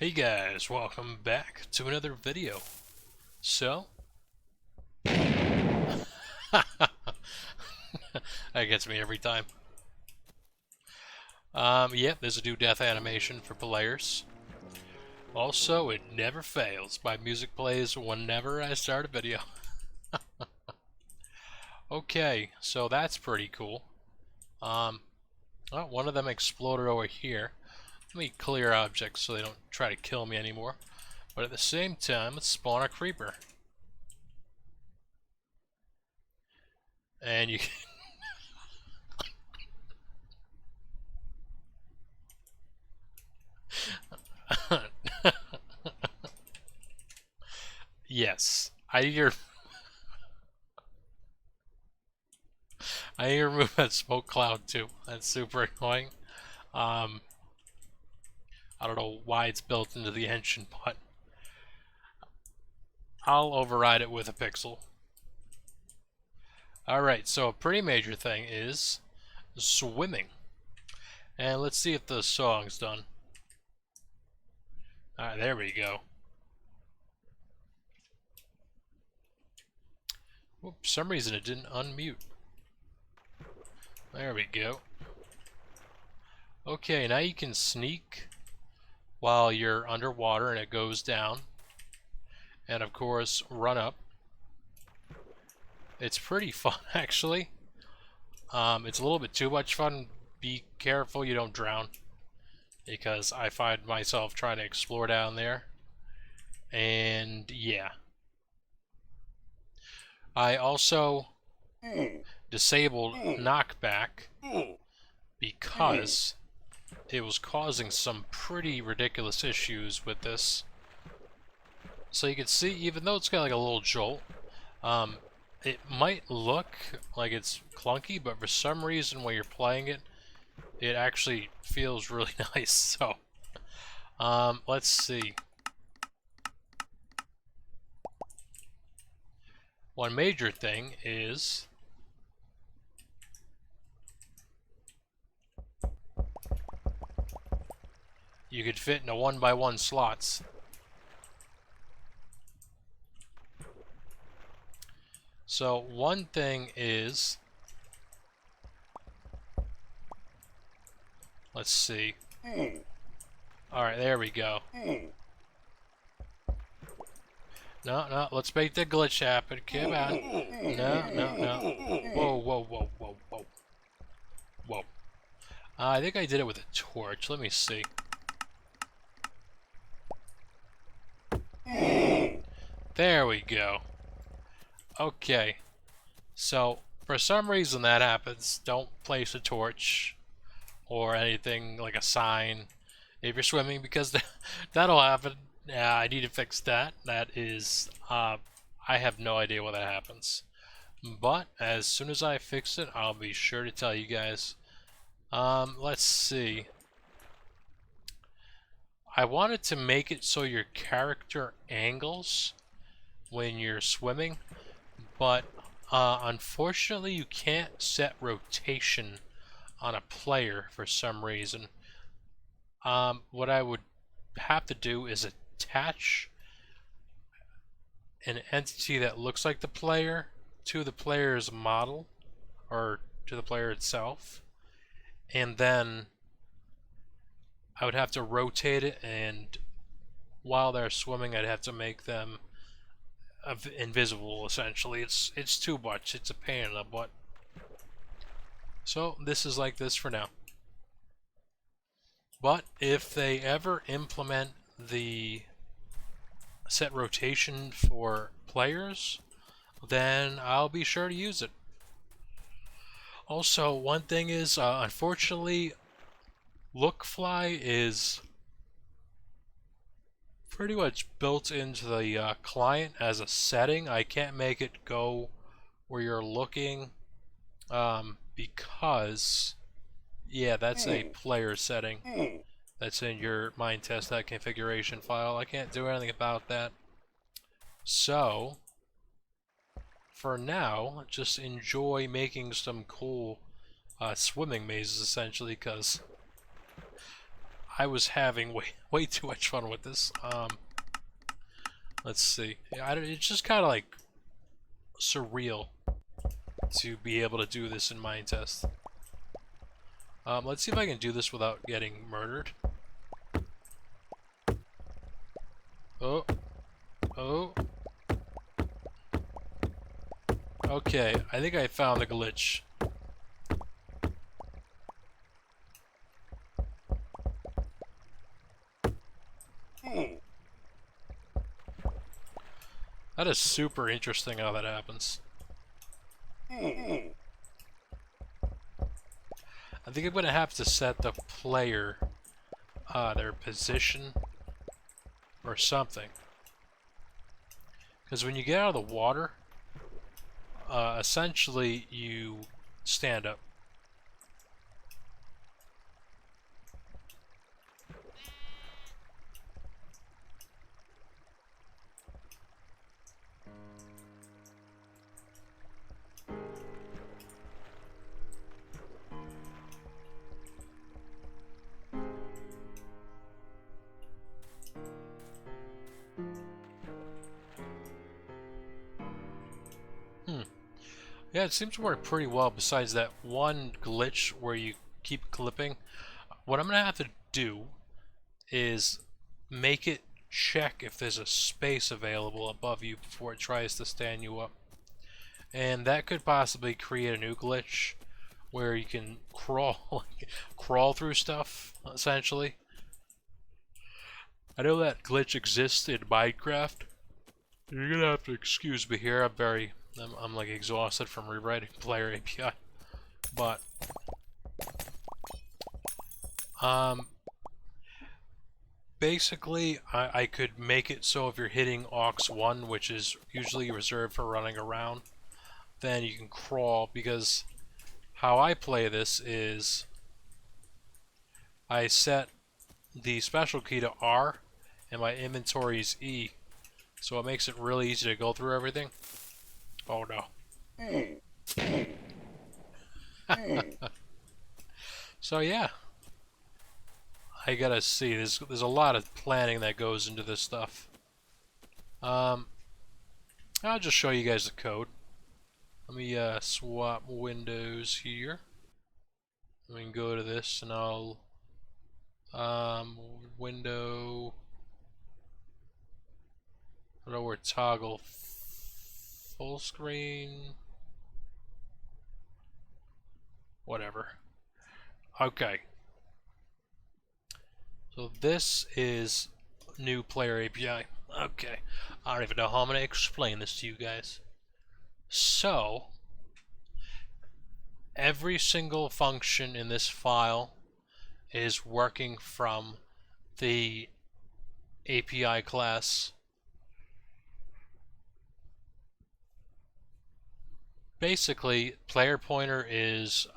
Hey guys, welcome back to another video. So, that gets me every time. Yeah, there's a new death animation for players. Also, it never fails. My music plays whenever I start a video. Okay, so that's pretty cool. Well, one of them exploded over here. Let me clear objects so they don't try to kill me anymore. But at the same time, let's spawn a creeper. And you Yes, I need to remove that smoke cloud too. That's super annoying. Um, I don't know why it's built into the engine, but I'll override it with a pixel. Alright, so a pretty major thing is swimming. And let's see if the song's done. Alright, there we go. Whoop, for some reason it didn't unmute. There we go. Okay, now you can sneak while you're underwater and it goes down. And of course, run up. It's pretty fun, actually. It's a little bit too much fun. Be careful you don't drown, because I find myself trying to explore down there. And yeah. I also disabled knockback because it was causing some pretty ridiculous issues with this. So you can see, even though it's got like a little jolt, it might look like it's clunky, but for some reason when you're playing it, it actually feels really nice. So, let's see. One major thing is you could fit into 1x1 slots. So one thing is, let's see. Alright, there we go. No, let's make the glitch happen. Come on. No. Whoa. Whoa. I think I did it with a torch. Let me see. There we go. Okay. So, for some reason that happens. Don't place a torch or anything like a sign if you're swimming, because that'll happen. Yeah, I need to fix that. That is, I have no idea why that happens. But as soon as I fix it, I'll be sure to tell you guys. Let's see. I wanted to make it so your character angles when you're swimming, but unfortunately you can't set rotation on a player for some reason. What I would have to do is attach an entity that looks like the player to the player's model, or to the player itself, and then I would have to rotate it, and while they're swimming I'd have to make them invisible, essentially. It's too much. It's a pain in the butt. So this is like this for now. But if they ever implement the set rotation for players, then I'll be sure to use it. Also, one thing is, unfortunately, Lookfly is pretty much built into the client as a setting. I can't make it go where you're looking, because, yeah, that's a player setting. That's in your Mind-Test.that configuration file. I can't do anything about that. So, for now, just enjoy making some cool swimming mazes, essentially, because I was having way too much fun with this. Let's see. It's just kind of like surreal to be able to do this in Mind Test. Let's see if I can do this without getting murdered. Oh. Oh. Okay, I think I found the glitch. That is super interesting how that happens. I think I'm going to have to set the player, their position or something. Because when you get out of the water, essentially you stand up. Yeah, it seems to work pretty well besides that one glitch where you keep clipping. What I'm going to have to do is make it check if there's a space available above you before it tries to stand you up. And that could possibly create a new glitch where you can crawl crawl through stuff, essentially. I know that glitch exists in Minecraft. You're gonna have to excuse me here. I'm like exhausted from rewriting player API, but basically I could make it so if you're hitting aux 1, which is usually reserved for running around, then you can crawl, because how I play this is I set the special key to R and my inventory is E, so it makes it really easy to go through everything. Oh no. So yeah, I gotta see. There's a lot of planning that goes into this stuff. I'll just show you guys the code. Let me swap windows here. We can go to this, and I'll window. I don't know where toggle full screen. Whatever. Okay. So this is new player API. Okay. I don't even know how I'm going to explain this to you guys. So, every single function in this file is working from the API class. Basically, player pointer is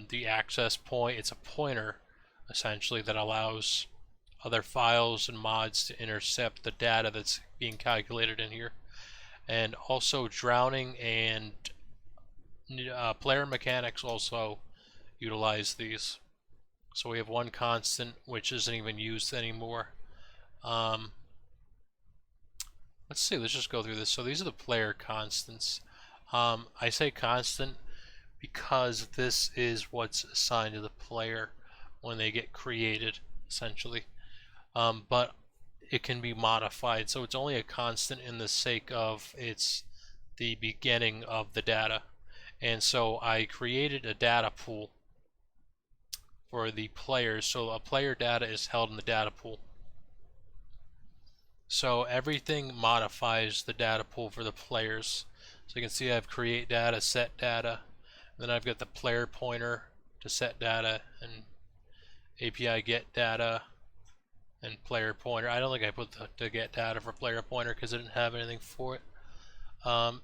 the access point. It's a pointer, essentially, that allows other files and mods to intercept the data that's being calculated in here. And also drowning and player mechanics also utilize these. So we have one constant which isn't even used anymore. Let's see, let's just go through this. So these are the player constants. I say constant because this is what's assigned to the player when they get created, essentially. But it can be modified, so it's only a constant in the sake of it's the beginning of the data. And so I created a data pool for the players, so a player data is held in the data pool. So everything modifies the data pool for the players. So you can see I have create data, set data, then I've got the player pointer to set data, and API get data, and player pointer. I don't think I put the get data for player pointer because I didn't have anything for it.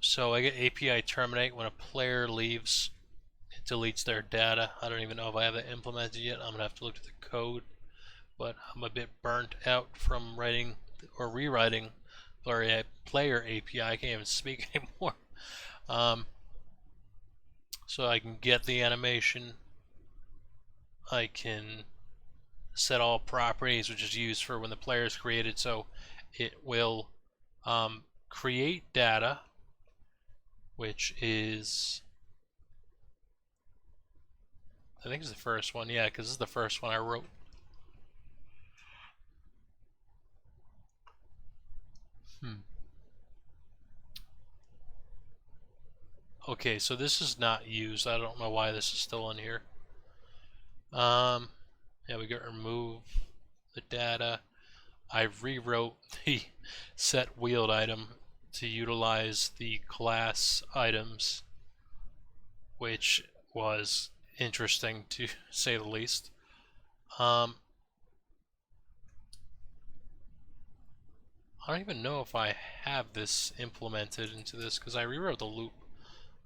So I get API terminate when a player leaves. It deletes their data. I don't even know if I have it implemented yet. I'm gonna have to look at the code, but I'm a bit burnt out from writing or rewriting player API. I can't even speak anymore. So I can get the animation. I can set all properties, which is used for when the player is created. So it will create data, which is, I think it's the first one. Yeah, because this is the first one I wrote. Okay, so this is not used. I don't know why this is still in here. Yeah, we got remove the data. I rewrote the set wheeled item to utilize the class items, which was interesting to say the least. I don't even know if I have this implemented into this because I rewrote the loop.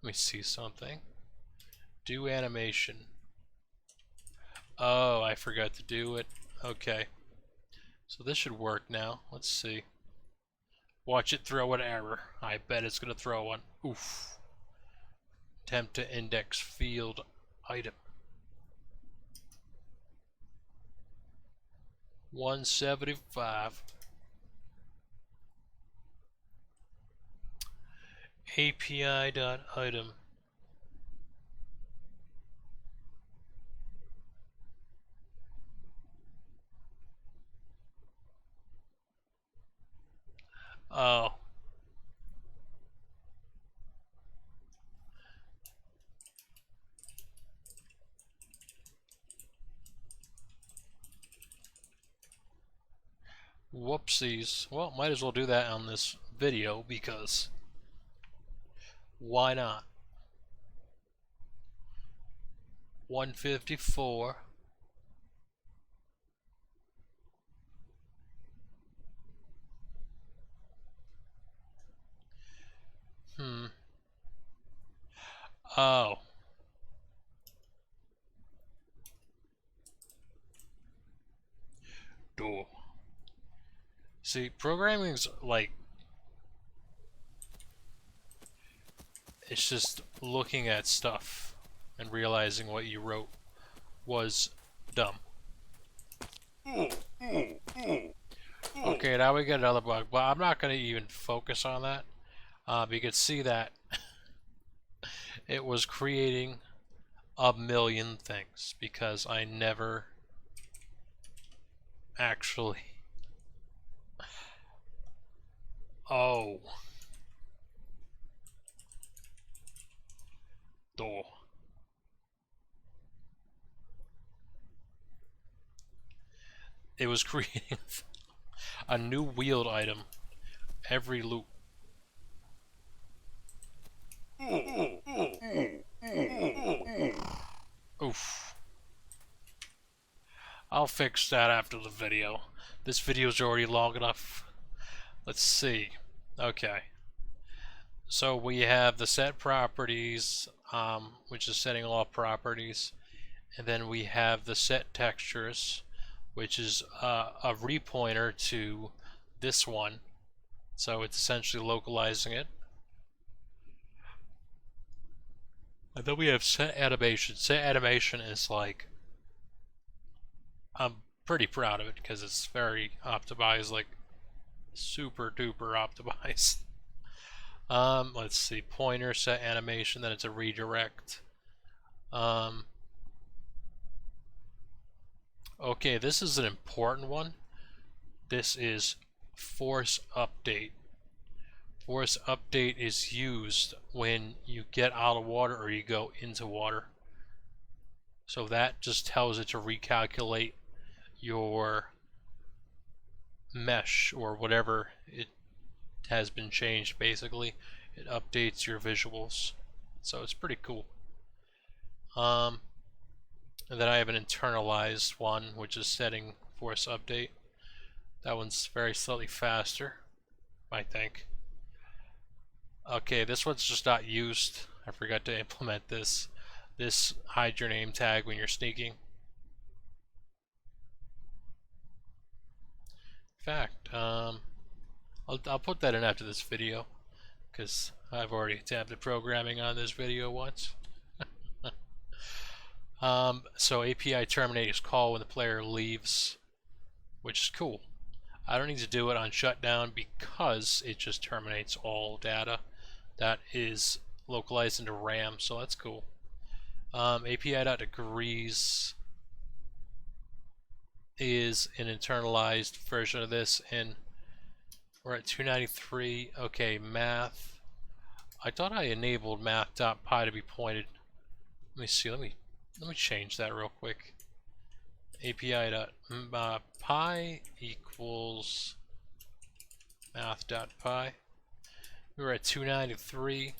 Let me see something. Do animation. Oh, I forgot to do it. Okay. So this should work now. Let's see. Watch it throw an error. I bet it's going to throw one. Oof. Attempt to index field item. 175. API.item. Oh. Whoopsies. Well, might as well do that on this video because why not? 154. Oh. Door. See, programming's like, it's just looking at stuff and realizing what you wrote was dumb. Okay, now we get another bug, but I'm not going to even focus on that. You can see that it was creating a million things because I never actually... Oh. Door. It was creating a new wheeled item every loop. Oof. I'll fix that after the video. This video's already long enough. Let's see. Okay. So we have the set properties, which is setting all properties. And then we have the set textures, which is a repointer to this one. So it's essentially localizing it. And then we have set animation. Set animation is like, I'm pretty proud of it because it's very optimized, like super duper optimized. Let's see, pointer, set animation, then it's a redirect. Okay, this is an important one. This is force update. Force update is used when you get out of water or you go into water. So that just tells it to recalculate your mesh or whatever it has been changed. Basically, it updates your visuals, so it's pretty cool. And then I have an internalized one, which is setting force update. That one's very slightly faster, I think. Okay, this one's just not used. I forgot to implement this. This hide your name tag when you're sneaking. In fact, I'll put that in after this video because I've already attempted programming on this video once. So API terminate is called when the player leaves, which is cool. I don't need to do it on shutdown because it just terminates all data that is localized into RAM, so that's cool. API.degrees is an internalized version of this, and we're at 293. Okay, math. I thought I enabled math.py to be pointed. Let me see. Let me change that real quick. API.py equals math.py. We were at 293.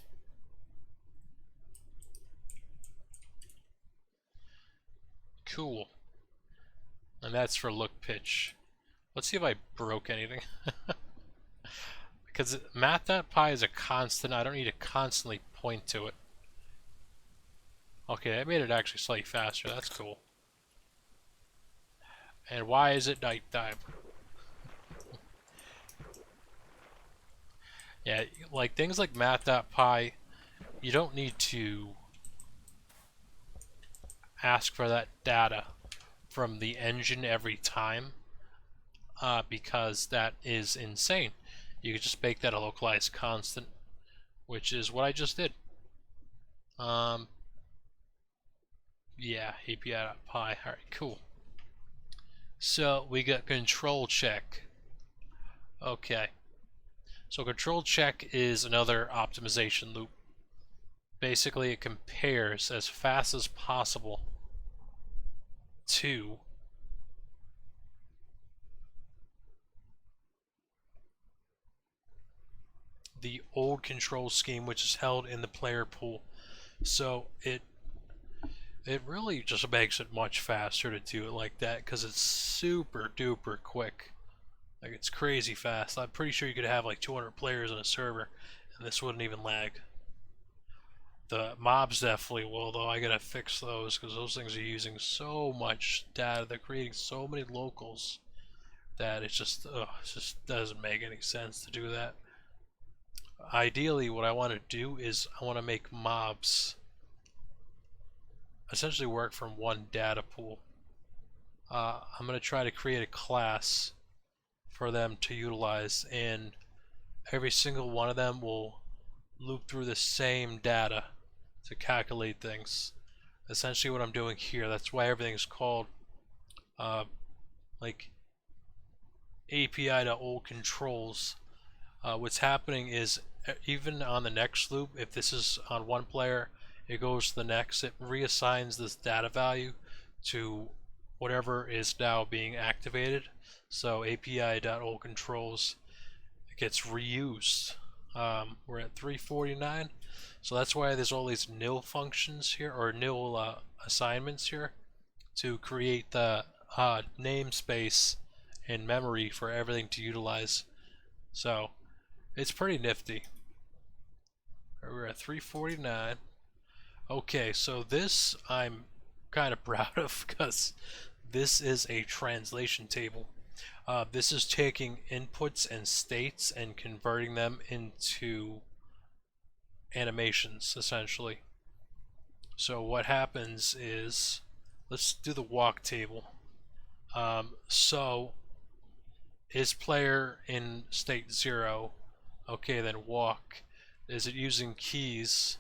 Cool. And that's for look pitch. Let's see if I broke anything. Because math.py is a constant, I don't need to constantly point to it. Okay, I made it actually slightly faster, that's cool. And why is it nighttime? Yeah, like things like math.py, you don't need to ask for that data from the engine every time, because that is insane. You could just make that a localized constant, which is what I just did. Yeah, API.py. Alright, cool. So we got control check. Okay. So control check is another optimization loop. Basically, it compares as fast as possible to the old control scheme, which is held in the player pool. So it really just makes it much faster to do it like that because it's super duper quick. Like, it's crazy fast. I'm pretty sure you could have like 200 players on a server and this wouldn't even lag. The mobs definitely will, though. I gotta fix those because those things are using so much data. They're creating so many locals that it just doesn't make any sense to do that. Ideally, what I want to do is I want to make mobs essentially work from one data pool. I'm going to try to create a class for them to utilize, and every single one of them will loop through the same data to calculate things. Essentially what I'm doing here, that's why everything's called like API to old controls. What's happening is even on the next loop, if this is on one player, it goes to the next, it reassigns this data value to whatever is now being activated. So API.oldControls gets reused. We're at 349, so that's why there's all these nil functions here, or nil assignments here, to create the namespace and memory for everything to utilize. So it's pretty nifty. We're at 349. Okay, so this I'm kind of proud of because this is a translation table. This is taking inputs and states and converting them into animations, essentially. So what happens is, let's do the walk table. So is player in state 0? Okay, then walk. Is it using keys?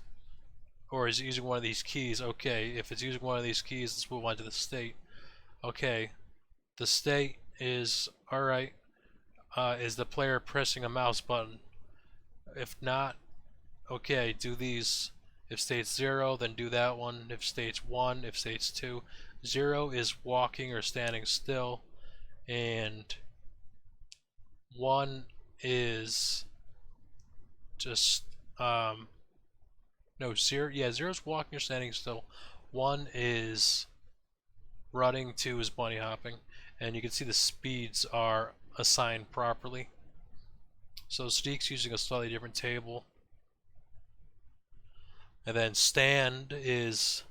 Or is it using one of these keys? Okay, if it's using one of these keys, let's move on to the state. Okay, the state is, alright, is the player pressing a mouse button? If not, okay, do these. If state's 0, then do that one. If state's 1, if state's 2. 0 is walking or standing still, and 1 is just, no, 0, yeah, 0 is walking or standing still. 1 is running, 2 is bunny hopping, and you can see the speeds are assigned properly. So Steek's using a slightly different table. And then stand is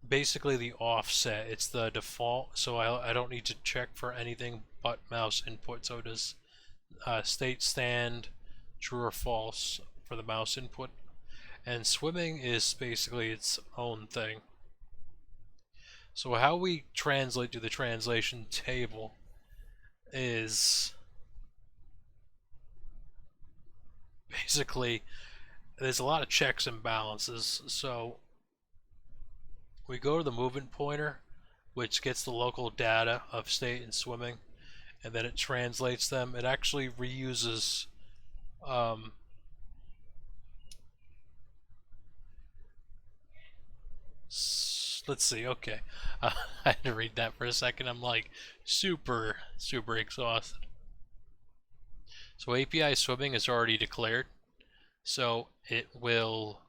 basically the offset. It's the default, so I don't need to check for anything but mouse input. So it does state stand, true or false for the mouse input. And swimming is basically its own thing. So how we translate to the translation table is basically there's a lot of checks and balances. So we go to the movement pointer, which gets the local data of state and swimming, and then it translates them. It actually reuses let's see, okay. I had to read that for a second. I'm like super exhausted. So API swimming is already declared, so it will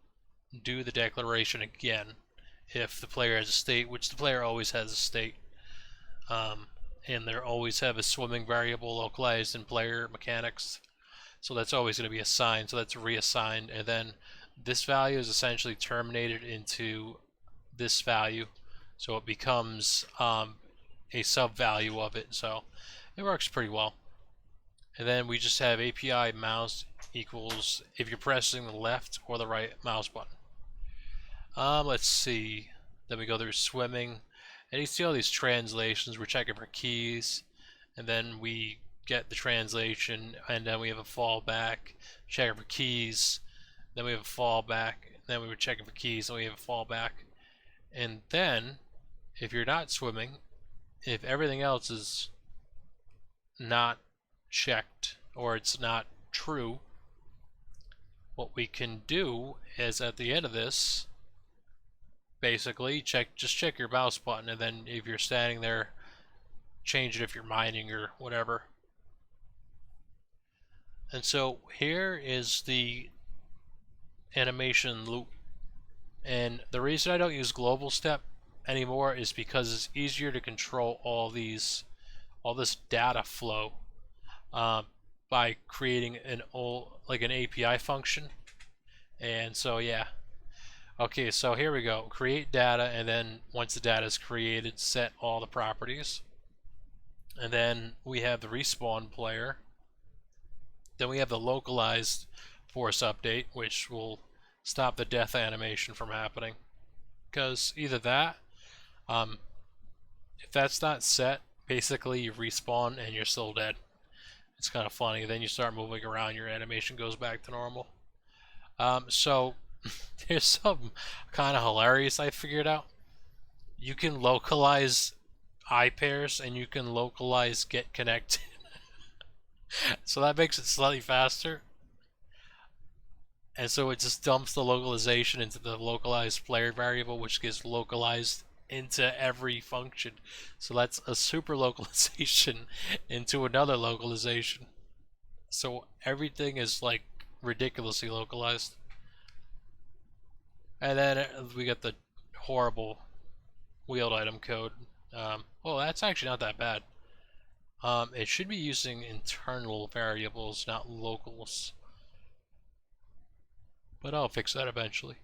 do the declaration again if the player has a state, which the player always has a state, and they always have a swimming variable localized in player mechanics, so that's always going to be assigned, so that's reassigned, and then this value is essentially terminated into this value, so it becomes a sub value of it, so it works pretty well. And then we just have API mouse equals if you're pressing the left or the right mouse button. Let's see. Then we go through swimming, and you see all these translations. We're checking for keys, and then we get the translation, and then we have a fallback, checking for keys. Then we have a fallback. Then we were checking for keys, and we have a fallback. And then, if you're not swimming, if everything else is not checked or it's not true, what we can do is at the end of this, basically just check your mouse button, and then if you're standing there, change it if you're mining or whatever. And so here is the animation loop. And the reason I don't use global step anymore is because it's easier to control all this data flow by creating an API function. And so yeah. Okay, so here we go. Create data, and then once the data is created, set all the properties. And then we have the respawn player. Then we have the localized force update, which will stop the death animation from happening. Because either that, if that's not set, basically you respawn and you're still dead. It's kind of funny. Then you start moving around, your animation goes back to normal. So there's something kind of hilarious I figured out. You can localize eye pairs, and you can localize get connected. So that makes it slightly faster. And so it just dumps the localization into the localized player variable, which gets localized into every function. So that's a super localization into another localization. So everything is like ridiculously localized. And then we get the horrible wheeled item code. Oh, that's actually not that bad. It should be using internal variables, not locals. But I'll fix that eventually.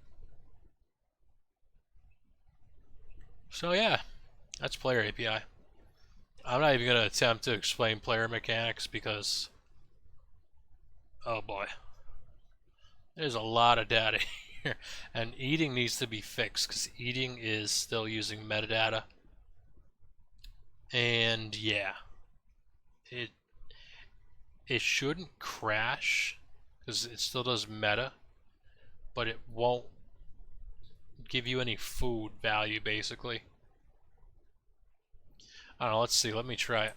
So yeah, that's player API. I'm not even going to attempt to explain player mechanics because, oh boy, there's a lot of data here. And eating needs to be fixed because eating is still using metadata. And yeah, it shouldn't crash because it still does meta, but it won't give you any food value basically. I don't know, let's see, let me try it.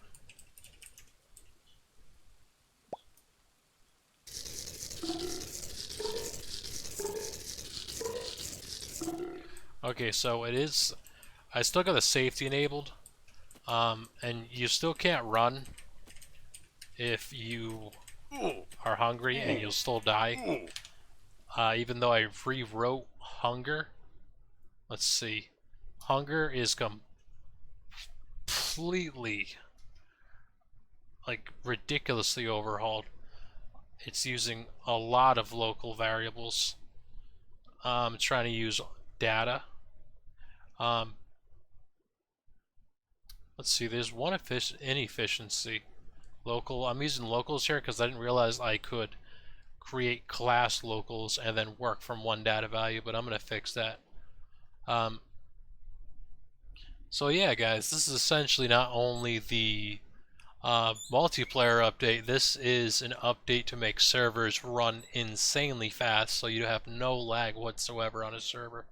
Okay, so it is, I still got the safety enabled, and you still can't run if you are hungry, and you'll still die. Even though I rewrote hunger. Let's see. Hunger is completely, like, ridiculously overhauled. It's using a lot of local variables. It's trying to use data. Let's see, there's one inefficiency. Local, I'm using locals here because I didn't realize I could create class locals and then work from one data value, but I'm going to fix that. So yeah, guys, this is essentially not only the multiplayer update, this is an update to make servers run insanely fast so you have no lag whatsoever on a server.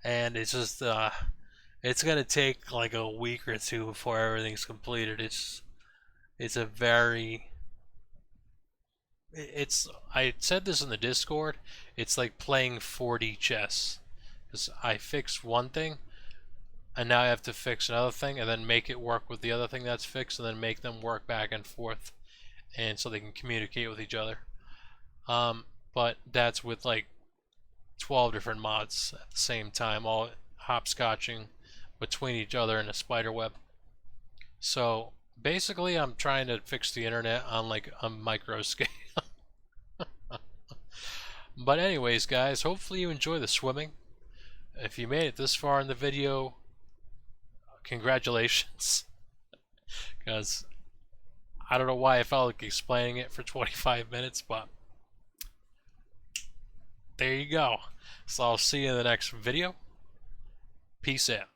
And it's just, it's gonna take like a week or two before everything's completed. It's a very, it's, I said this in the Discord, it's like playing 4D chess. Because I fixed one thing, and now I have to fix another thing, and then make it work with the other thing that's fixed, and then make them work back and forth, and so they can communicate with each other. But that's with like 12 different mods at the same time, all hopscotching between each other in a spider web. So basically, I'm trying to fix the internet on like a micro scale. But anyways, guys, hopefully you enjoy the swimming. If you made it this far in the video, congratulations. Because I don't know why I felt like explaining it for 25 minutes, but there you go. So I'll see you in the next video. Peace out.